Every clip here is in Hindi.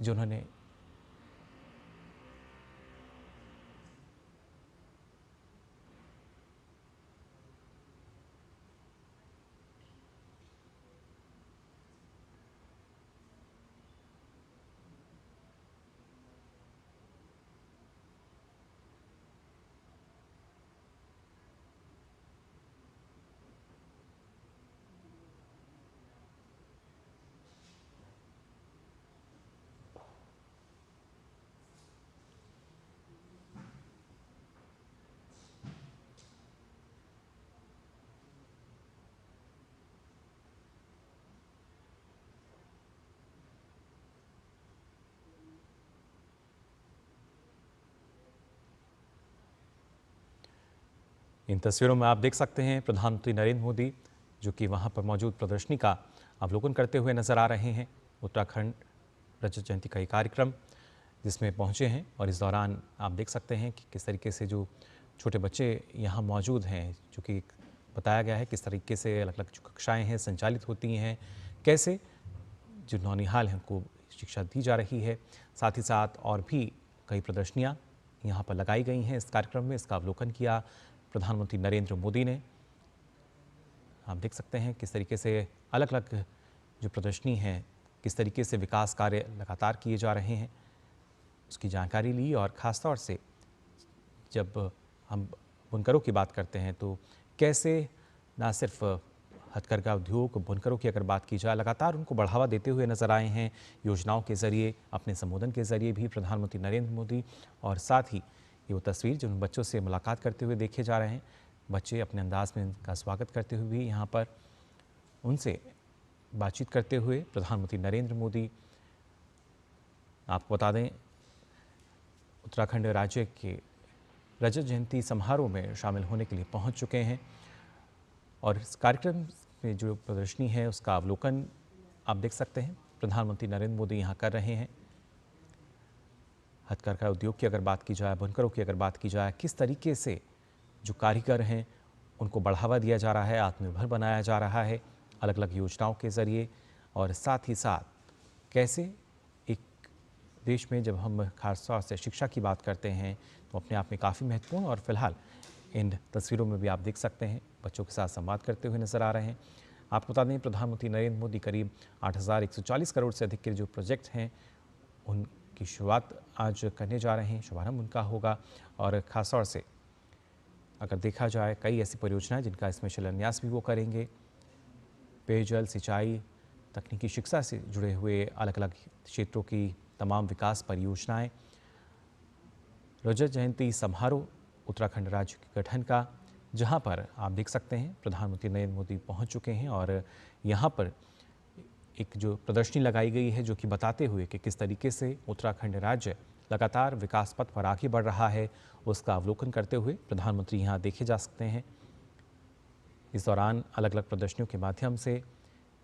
जिन्होंने इन तस्वीरों में आप देख सकते हैं प्रधानमंत्री नरेंद्र मोदी जो कि वहां पर मौजूद प्रदर्शनी का अवलोकन करते हुए नजर आ रहे हैं। उत्तराखंड रजत जयंती का ये कार्यक्रम जिसमें पहुंचे हैं और इस दौरान आप देख सकते हैं कि किस तरीके से जो छोटे बच्चे यहाँ मौजूद हैं, जो कि बताया गया है किस तरीके से अलग अलग जो कक्षाएँ हैं संचालित होती हैं, कैसे जो नौनिहाल हैं उनको शिक्षा दी जा रही है। साथ ही साथ और भी कई प्रदर्शनियाँ यहाँ पर लगाई गई हैं इस कार्यक्रम में। इसका अवलोकन किया प्रधानमंत्री नरेंद्र मोदी ने। आप देख सकते हैं किस तरीके से अलग अलग जो प्रदर्शनी हैं, किस तरीके से विकास कार्य लगातार किए जा रहे हैं, उसकी जानकारी ली। और ख़ास तौर से जब हम बुनकरों की बात करते हैं तो कैसे ना सिर्फ हथकरघा उद्योग, बुनकरों की अगर बात की जाए, लगातार उनको बढ़ावा देते हुए नजर आए हैं योजनाओं के ज़रिए, अपने संबोधन के ज़रिए भी प्रधानमंत्री नरेंद्र मोदी। और साथ ही ये वो तस्वीर जिन बच्चों से मुलाकात करते हुए देखे जा रहे हैं, बच्चे अपने अंदाज में इनका स्वागत करते हुए भी यहाँ पर उनसे बातचीत करते हुए प्रधानमंत्री नरेंद्र मोदी, आपको बता दें, उत्तराखंड राज्य के रजत जयंती समारोह में शामिल होने के लिए पहुंच चुके हैं। और इस कार्यक्रम में जो प्रदर्शनी है उसका अवलोकन आप देख सकते हैं प्रधानमंत्री नरेंद्र मोदी यहाँ कर रहे हैं। हथकरघा उद्योग की अगर बात की जाए, बुनकरों की अगर बात की जाए, किस तरीके से जो कारीगर हैं उनको बढ़ावा दिया जा रहा है, आत्मनिर्भर बनाया जा रहा है अलग अलग योजनाओं के ज़रिए। और साथ ही साथ कैसे एक देश में जब हम खास तौर से शिक्षा की बात करते हैं तो अपने आप में काफ़ी महत्वपूर्ण। और फिलहाल इन तस्वीरों में भी आप देख सकते हैं बच्चों के साथ संवाद करते हुए नजर आ रहे हैं। आपको बता दें प्रधानमंत्री नरेंद्र मोदी करीब 8,140 करोड़ से अधिक के जो प्रोजेक्ट हैं उनकी शुरुआत आज करने जा रहे हैं, शुभारंभ उनका होगा। और ख़ास तौर से अगर देखा जाए कई ऐसी परियोजनाएं जिनका इसमें शिलान्यास भी वो करेंगे। पेयजल, सिंचाई, तकनीकी शिक्षा से जुड़े हुए अलग अलग क्षेत्रों की तमाम विकास परियोजनाएं। रजत जयंती समारोह उत्तराखंड राज्य के गठन का, जहां पर आप देख सकते हैं प्रधानमंत्री नरेंद्र मोदी पहुंच चुके हैं। और यहां पर एक जो प्रदर्शनी लगाई गई है जो कि बताते हुए कि किस तरीके से उत्तराखंड राज्य लगातार विकास पथ पर आगे बढ़ रहा है, उसका अवलोकन करते हुए प्रधानमंत्री यहाँ देखे जा सकते हैं। इस दौरान अलग अलग प्रदर्शनियों के माध्यम से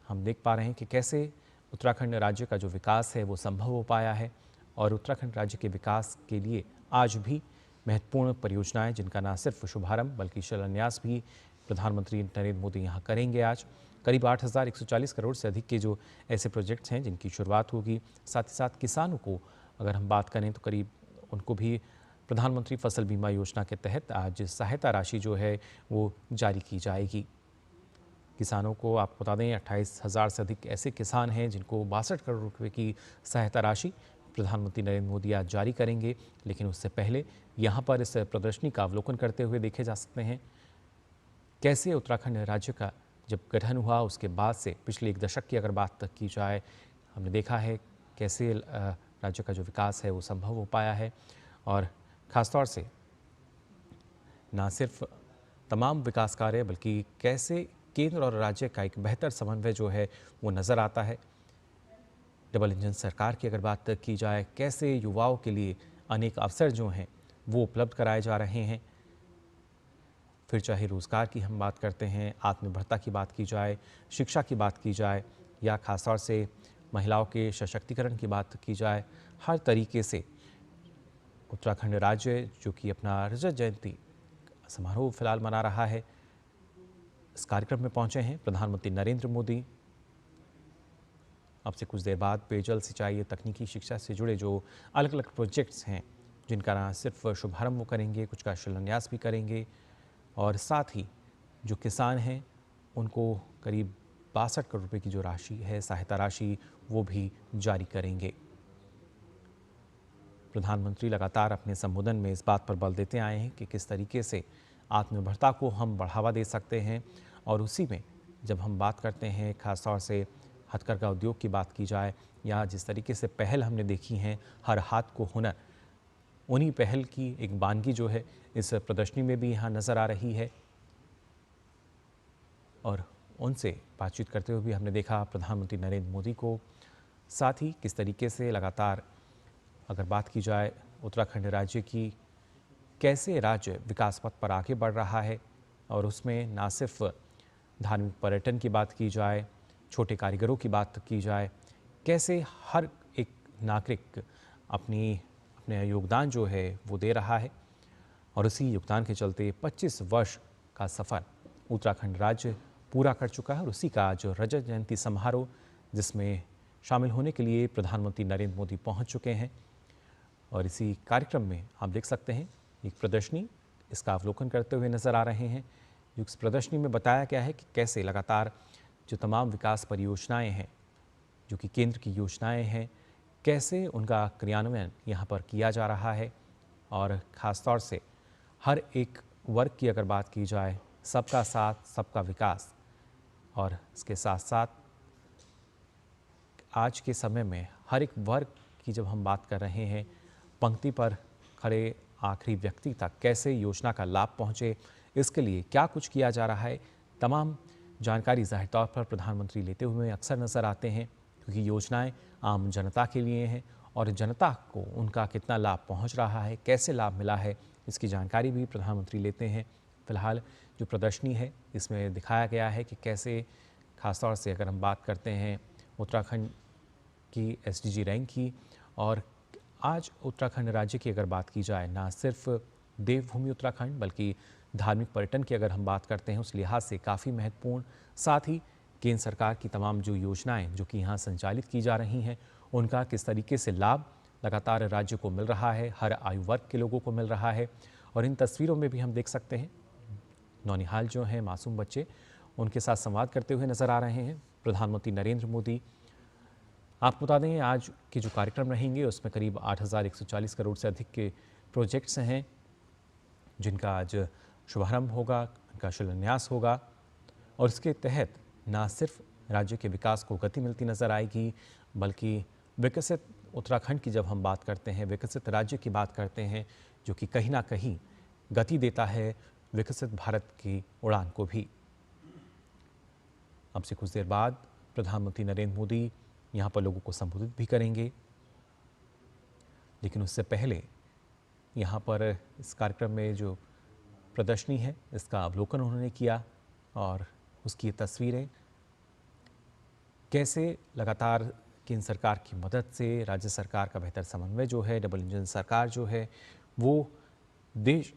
हम देख पा रहे हैं कि कैसे उत्तराखंड राज्य का जो विकास है वो संभव हो पाया है। और उत्तराखंड राज्य के विकास के लिए आज भी महत्वपूर्ण परियोजनाएं जिनका न सिर्फ शुभारंभ बल्कि शिलान्यास भी प्रधानमंत्री नरेंद्र मोदी यहाँ करेंगे। आज करीब 8,140 करोड़ से अधिक के जो ऐसे प्रोजेक्ट्स हैं जिनकी शुरुआत होगी। साथ ही साथ किसानों को अगर हम बात करें तो करीब उनको भी प्रधानमंत्री फसल बीमा योजना के तहत आज सहायता राशि जो है वो जारी की जाएगी। किसानों को आपको बता दें 28,000 से अधिक ऐसे किसान हैं जिनको 62 करोड़ रुपए की सहायता राशि प्रधानमंत्री नरेंद्र मोदी आज जारी करेंगे। लेकिन उससे पहले यहाँ पर इस प्रदर्शनी का अवलोकन करते हुए देखे जा सकते हैं कैसे उत्तराखंड राज्य का जब गठन हुआ उसके बाद से पिछले 1 दशक की अगर बात की जाए, हमने देखा है कैसे राज्य का जो विकास है वो संभव हो पाया है। और ख़ासतौर से ना सिर्फ तमाम विकास कार्य बल्कि कैसे केंद्र और राज्य का एक बेहतर समन्वय जो है वो नज़र आता है। डबल इंजन सरकार की अगर बात की जाए, कैसे युवाओं के लिए अनेक अवसर जो हैं वो उपलब्ध कराए जा रहे हैं। फिर चाहे रोज़गार की हम बात करते हैं, आत्मनिर्भरता की बात की जाए, शिक्षा की बात की जाए या ख़ासतौर से महिलाओं के सशक्तिकरण की बात की जाए, हर तरीके से उत्तराखंड राज्य जो कि अपना रजत जयंती समारोह फिलहाल मना रहा है, इस कार्यक्रम में पहुंचे हैं प्रधानमंत्री नरेंद्र मोदी। अब से कुछ देर बाद पेयजल, सिंचाई, तकनीकी शिक्षा से जुड़े जो अलग अलग प्रोजेक्ट्स हैं, जिनका ना सिर्फ शुभारंभ वो करेंगे, कुछ का शिलान्यास भी करेंगे और साथ ही जो किसान हैं उनको करीब 62 करोड़ रुपए की जो राशि है, सहायता राशि, वो भी जारी करेंगे। प्रधानमंत्री लगातार अपने संबोधन में इस बात पर बल देते आए हैं कि किस तरीके से आत्मनिर्भरता को हम बढ़ावा दे सकते हैं और उसी में जब हम बात करते हैं खासतौर से हथकरघा उद्योग की बात की जाए या जिस तरीके से पहल हमने देखी हैं हर हाथ को हुनर, उन्हीं पहल की एक वानगी जो है इस प्रदर्शनी में भी यहाँ नज़र आ रही है। और उनसे बातचीत करते हुए भी हमने देखा प्रधानमंत्री नरेंद्र मोदी को। साथ ही किस तरीके से लगातार अगर बात की जाए उत्तराखंड राज्य की, कैसे राज्य विकास पथ पर आगे बढ़ रहा है और उसमें ना सिर्फ धार्मिक पर्यटन की बात की जाए, छोटे कारीगरों की बात की जाए, कैसे हर एक नागरिक अपने योगदान जो है वो दे रहा है और उसी योगदान के चलते 25 वर्ष का सफ़र उत्तराखंड राज्य पूरा कर चुका है और उसी का जो रजत जयंती समारोह जिसमें शामिल होने के लिए प्रधानमंत्री नरेंद्र मोदी पहुंच चुके हैं। और इसी कार्यक्रम में आप देख सकते हैं एक प्रदर्शनी, इसका अवलोकन करते हुए नजर आ रहे हैं। इस प्रदर्शनी में बताया गया है कि कैसे लगातार जो तमाम विकास परियोजनाएं हैं, जो कि केंद्र की योजनाएं हैं, कैसे उनका क्रियान्वयन यहाँ पर किया जा रहा है और ख़ासतौर से हर एक वर्ग की अगर बात की जाए, सबका साथ सबका विकास, और इसके साथ साथ आज के समय में हर एक वर्ग की जब हम बात कर रहे हैं, पंक्ति पर खड़े आखिरी व्यक्ति तक कैसे योजना का लाभ पहुंचे, इसके लिए क्या कुछ किया जा रहा है, तमाम जानकारी ज़ाहिर तौर पर प्रधानमंत्री लेते हुए अक्सर नज़र आते हैं क्योंकि योजनाएं आम जनता के लिए हैं और जनता को उनका कितना लाभ पहुंच रहा है, कैसे लाभ मिला है, इसकी जानकारी भी प्रधानमंत्री लेते हैं। फिलहाल जो प्रदर्शनी है इसमें दिखाया गया है कि कैसे खासतौर से अगर हम बात करते हैं उत्तराखंड की एसडीजी रैंक की, और आज उत्तराखंड राज्य की अगर बात की जाए, ना सिर्फ देवभूमि उत्तराखंड बल्कि धार्मिक पर्यटन की अगर हम बात करते हैं उस लिहाज से काफ़ी महत्वपूर्ण, साथ ही केंद्र सरकार की तमाम जो योजनाएं जो कि यहाँ संचालित की जा रही हैं उनका किस तरीके से लाभ लगातार राज्य को मिल रहा है, हर आयु वर्ग के लोगों को मिल रहा है। और इन तस्वीरों में भी हम देख सकते हैं नौनिहाल जो हैं मासूम बच्चे, उनके साथ संवाद करते हुए नजर आ रहे हैं प्रधानमंत्री नरेंद्र मोदी। आपको बता दें आज के जो कार्यक्रम रहेंगे उसमें करीब 8,140 करोड़ से अधिक के प्रोजेक्ट्स हैं जिनका आज शुभारंभ होगा, इनका शिलान्यास होगा और इसके तहत न सिर्फ राज्य के विकास को गति मिलती नजर आएगी बल्कि विकसित उत्तराखंड की जब हम बात करते हैं, विकसित राज्य की बात करते हैं, जो कि कहीं ना कहीं गति देता है विकसित भारत की उड़ान को भी। अब से कुछ देर बाद प्रधानमंत्री नरेंद्र मोदी यहाँ पर लोगों को संबोधित भी करेंगे, लेकिन उससे पहले यहाँ पर इस कार्यक्रम में जो प्रदर्शनी है इसका अवलोकन उन्होंने किया और उसकी तस्वीरें कैसे लगातार केंद्र सरकार की मदद से राज्य सरकार का बेहतर समन्वय जो है, डबल इंजन सरकार जो है, वो देश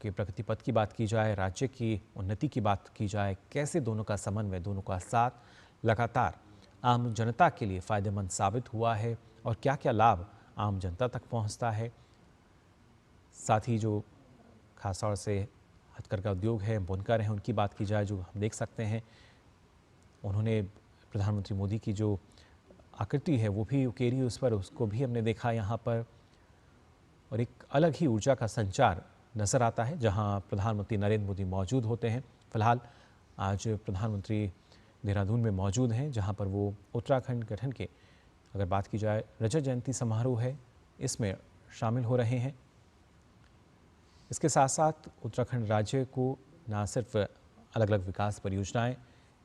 के प्रगति पथ की बात की जाए, राज्य की उन्नति की बात की जाए, कैसे दोनों का समन्वय, दोनों का साथ लगातार आम जनता के लिए फ़ायदेमंद साबित हुआ है और क्या क्या लाभ आम जनता तक पहुंचता है। साथ ही जो खासतौर से हथकरघा उद्योग है, बुनकर हैं, उनकी बात की जाए, जो हम देख सकते हैं उन्होंने प्रधानमंत्री मोदी की जो आकृति है वो भी उकेरी उस पर, उसको भी हमने देखा यहाँ पर, और एक अलग ही ऊर्जा का संचार नज़र आता है जहाँ प्रधानमंत्री नरेंद्र मोदी मौजूद होते हैं। फिलहाल आज प्रधानमंत्री देहरादून में मौजूद हैं जहाँ पर वो उत्तराखंड गठन के अगर बात की जाए रजत जयंती समारोह है इसमें शामिल हो रहे हैं। इसके साथ साथ उत्तराखंड राज्य को न सिर्फ अलग अलग विकास परियोजनाएं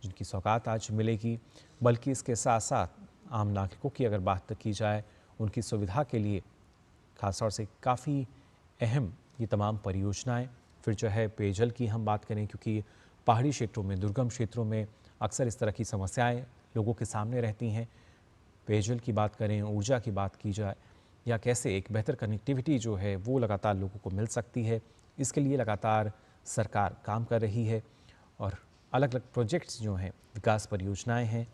जिनकी सौगात आज मिलेगी, बल्कि इसके साथ साथ आम नागरिकों की अगर बात की जाए उनकी सुविधा के लिए खासतौर से काफ़ी अहम ये तमाम परियोजनाएं। फिर जो है पेयजल की हम बात करें, क्योंकि पहाड़ी क्षेत्रों में, दुर्गम क्षेत्रों में अक्सर इस तरह की समस्याएं लोगों के सामने रहती हैं। पेयजल की बात करें, ऊर्जा की बात की जाए, या कैसे एक बेहतर कनेक्टिविटी जो है वो लगातार लोगों को मिल सकती है, इसके लिए लगातार सरकार काम कर रही है और अलग अलग प्रोजेक्ट्स जो हैं, विकास परियोजनाएं हैं,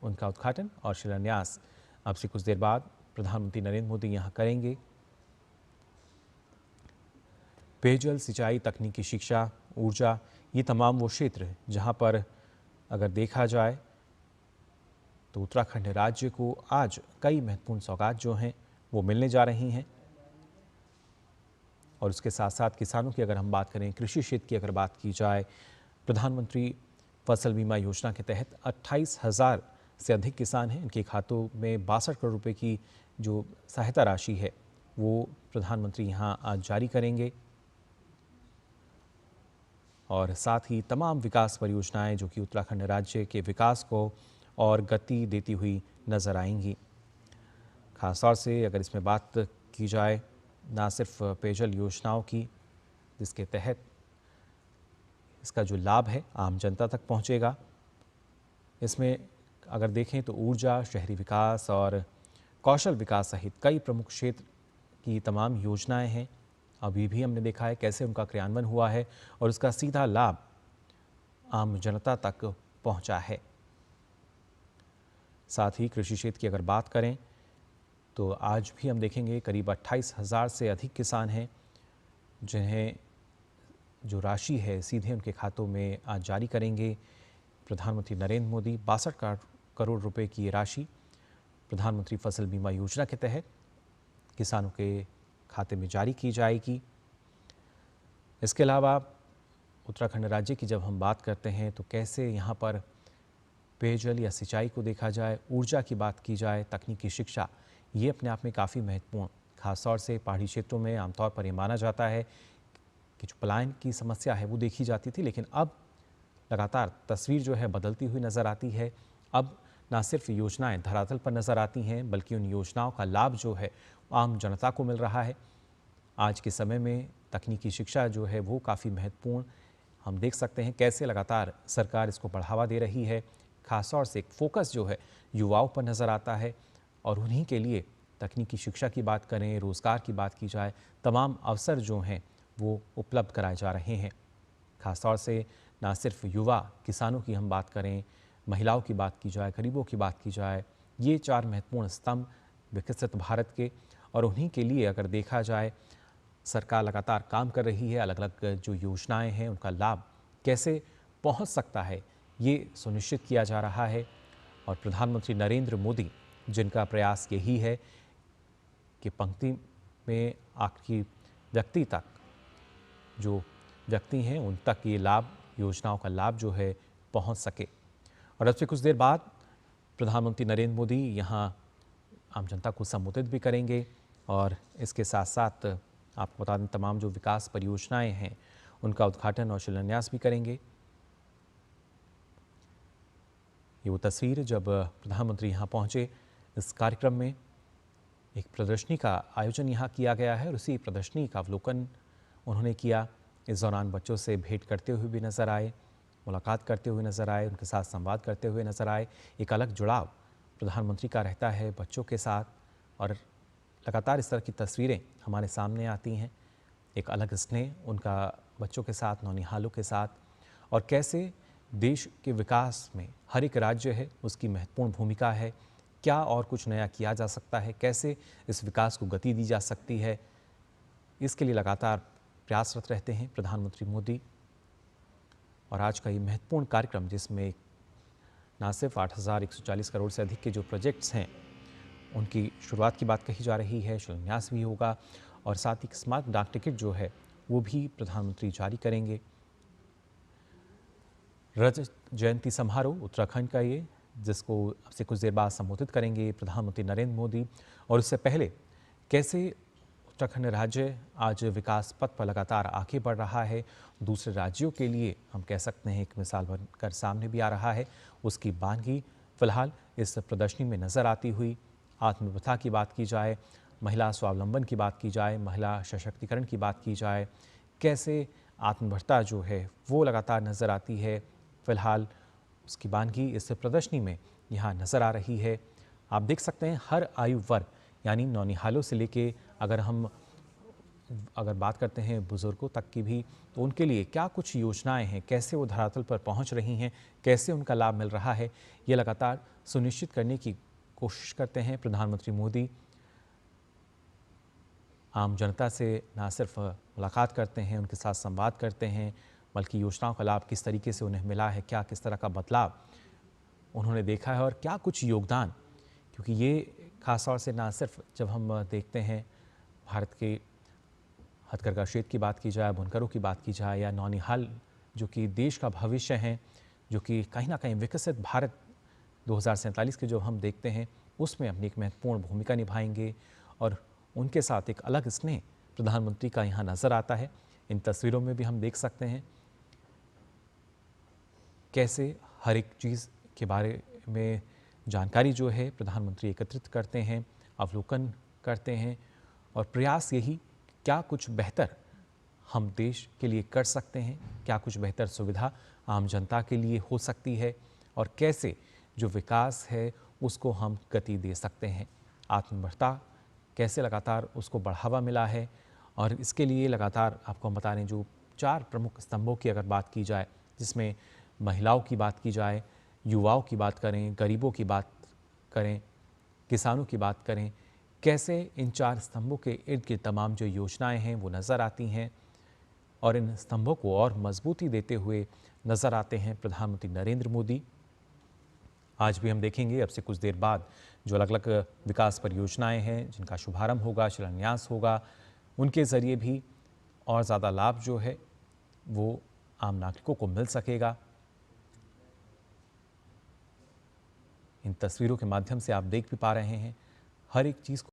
उनका उद्घाटन और शिलान्यास अब से कुछ देर बाद प्रधानमंत्री नरेंद्र मोदी यहाँ करेंगे। पेयजल, सिंचाई, तकनीकी शिक्षा, ऊर्जा, ये तमाम वो क्षेत्र जहाँ पर अगर देखा जाए तो उत्तराखंड राज्य को आज कई महत्वपूर्ण सौगात जो हैं वो मिलने जा रही हैं। और उसके साथ साथ किसानों की अगर हम बात करें, कृषि क्षेत्र की अगर बात की जाए, प्रधानमंत्री फसल बीमा योजना के तहत 28,000 से अधिक किसान हैं। इनके खातों में 62 करोड़ रुपए की जो सहायता राशि है वो प्रधानमंत्री यहाँ आज जारी करेंगे। और साथ ही तमाम विकास परियोजनाएं जो कि उत्तराखंड राज्य के विकास को और गति देती हुई नजर आएंगी। खासतौर से अगर इसमें बात की जाए ना सिर्फ पेयजल योजनाओं की, जिसके तहत इसका जो लाभ है आम जनता तक पहुंचेगा, इसमें अगर देखें तो ऊर्जा, शहरी विकास और कौशल विकास सहित कई प्रमुख क्षेत्र की तमाम योजनाएं हैं। अभी भी हमने देखा है कैसे उनका क्रियान्वयन हुआ है और उसका सीधा लाभ आम जनता तक पहुंचा है। साथ ही कृषि क्षेत्र की अगर बात करें तो आज भी हम देखेंगे करीब 28,000 से अधिक किसान हैं जिन्हें जो राशि है सीधे उनके खातों में आज जारी करेंगे प्रधानमंत्री नरेंद्र मोदी। 62 करोड़ रुपए की ये राशि प्रधानमंत्री फसल बीमा योजना के तहत किसानों के खाते में जारी की जाएगी। इसके अलावा उत्तराखंड राज्य की जब हम बात करते हैं तो कैसे यहाँ पर पेयजल या सिंचाई को देखा जाए, ऊर्जा की बात की जाए, तकनीकी शिक्षा, ये अपने आप में काफ़ी महत्वपूर्ण, खासतौर से पहाड़ी क्षेत्रों में आमतौर पर ये माना जाता है कि जो पलायन की समस्या है वो देखी जाती थी, लेकिन अब लगातार तस्वीर जो है बदलती हुई नज़र आती है। अब ना सिर्फ योजनाएं धरातल पर नज़र आती हैं बल्कि उन योजनाओं का लाभ जो है आम जनता को मिल रहा है। आज के समय में तकनीकी शिक्षा जो है वो काफ़ी महत्वपूर्ण, हम देख सकते हैं कैसे लगातार सरकार इसको बढ़ावा दे रही है। खासतौर से एक फोकस जो है युवाओं पर नज़र आता है और उन्हीं के लिए तकनीकी शिक्षा की बात करें, रोज़गार की बात की जाए, तमाम अवसर जो हैं वो उपलब्ध कराए जा रहे हैं। खासतौर से ना सिर्फ युवा किसानों की हम बात करें, महिलाओं की बात की जाए, गरीबों की बात की जाए, ये 4 महत्वपूर्ण स्तंभ विकसित भारत के, और उन्हीं के लिए अगर देखा जाए सरकार लगातार काम कर रही है। अलग अलग जो योजनाएं हैं उनका लाभ कैसे पहुंच सकता है ये सुनिश्चित किया जा रहा है। और प्रधानमंत्री नरेंद्र मोदी जिनका प्रयास यही है कि पंक्ति में आखिरी व्यक्ति तक, जो व्यक्ति हैं उन तक ये लाभ, योजनाओं का लाभ जो है पहुंच सके। और अब से कुछ देर बाद प्रधानमंत्री नरेंद्र मोदी यहाँ आम जनता को संबोधित भी करेंगे और इसके साथ साथ आपको बता दें तमाम जो विकास परियोजनाएं हैं उनका उद्घाटन और शिलान्यास भी करेंगे। ये वो तस्वीर जब प्रधानमंत्री यहाँ पहुँचे। इस कार्यक्रम में एक प्रदर्शनी का आयोजन यहाँ किया गया है और उसी प्रदर्शनी का अवलोकन उन्होंने किया। इस दौरान बच्चों से भेंट करते हुए भी नजर आए, मुलाकात करते हुए नजर आए, उनके साथ संवाद करते हुए नजर आए। एक अलग जुड़ाव प्रधानमंत्री का रहता है बच्चों के साथ और लगातार इस तरह की तस्वीरें हमारे सामने आती हैं। एक अलग स्नेह उनका बच्चों के साथ, नौनिहालों के साथ, और कैसे देश के विकास में हर एक राज्य है उसकी महत्वपूर्ण भूमिका है। क्या और कुछ नया किया जा सकता है, कैसे इस विकास को गति दी जा सकती है, इसके लिए लगातार प्रयासरत रहते हैं प्रधानमंत्री मोदी। और आज का ये महत्वपूर्ण कार्यक्रम जिसमें ना सिर्फ 8,140 करोड़ से अधिक के जो प्रोजेक्ट्स हैं उनकी शुरुआत की बात कही जा रही है, शिलान्यास भी होगा और साथ ही स्मार्ट डाक टिकट जो है वो भी प्रधानमंत्री जारी करेंगे। रजत जयंती समारोह उत्तराखंड का ये, जिसको अब से कुछ देर बाद संबोधित करेंगे प्रधानमंत्री नरेंद्र मोदी। और उससे पहले कैसे उत्तराखंड राज्य आज विकास पथ पर लगातार आगे बढ़ रहा है, दूसरे राज्यों के लिए हम कह सकते हैं एक मिसाल बनकर सामने भी आ रहा है, उसकी बानगी फिलहाल इस प्रदर्शनी में नजर आती हुई। आत्मनिर्भरता की बात की जाए, महिला स्वावलंबन की बात की जाए, महिला सशक्तिकरण की बात की जाए, कैसे आत्मनिर्भरता जो है वो लगातार नजर आती है। फिलहाल उसकी बानगी इस प्रदर्शनी में यहाँ नजर आ रही है। आप देख सकते हैं हर आयु वर्ग यानी नौनिहालों से लेके अगर हम अगर बात करते हैं बुज़ुर्गों तक की भी, तो उनके लिए क्या कुछ योजनाएं हैं, कैसे वो धरातल पर पहुंच रही हैं, कैसे उनका लाभ मिल रहा है, ये लगातार सुनिश्चित करने की कोशिश करते हैं प्रधानमंत्री मोदी। आम जनता से ना सिर्फ मुलाकात करते हैं, उनके साथ संवाद करते हैं, बल्कि योजनाओं का लाभ किस तरीके से उन्हें मिला है, क्या किस तरह का बदलाव उन्होंने देखा है और क्या कुछ योगदान, क्योंकि ये खास तौर से ना सिर्फ जब हम देखते हैं भारत के हथकरघा क्षेत्र की बात की जाए, बुनकरों की बात की जाए, या नौनिहाल जो कि देश का भविष्य हैं, जो कि कहीं ना कहीं विकसित भारत 2047 के जो हम देखते हैं उसमें अपनी एक महत्वपूर्ण भूमिका निभाएंगे, और उनके साथ एक अलग स्नेह प्रधानमंत्री का यहाँ नज़र आता है। इन तस्वीरों में भी हम देख सकते हैं कैसे हर एक चीज़ के बारे में जानकारी जो है प्रधानमंत्री एकत्रित करते हैं, अवलोकन करते हैं, और प्रयास यही क्या कुछ बेहतर हम देश के लिए कर सकते हैं, क्या कुछ बेहतर सुविधा आम जनता के लिए हो सकती है, और कैसे जो विकास है उसको हम गति दे सकते हैं। आत्मनिर्भरता कैसे लगातार उसको बढ़ावा मिला है, और इसके लिए लगातार आपको हम बता रहे हैं जो 4 प्रमुख स्तंभों की अगर बात की जाए, जिसमें महिलाओं की बात की जाए, युवाओं की बात करें, गरीबों की बात करें, किसानों की बात करें, कैसे इन 4 स्तंभों के इर्द गिर्द तमाम जो योजनाएं हैं वो नज़र आती हैं, और इन स्तंभों को और मजबूती देते हुए नज़र आते हैं प्रधानमंत्री नरेंद्र मोदी। आज भी हम देखेंगे अब से कुछ देर बाद जो अलग अलग विकास परियोजनाएं हैं जिनका शुभारंभ होगा, शिलान्यास होगा, उनके ज़रिए भी और ज़्यादा लाभ जो है वो आम नागरिकों को मिल सकेगा। इन तस्वीरों के माध्यम से आप देख भी पा रहे हैं हर एक चीज़ को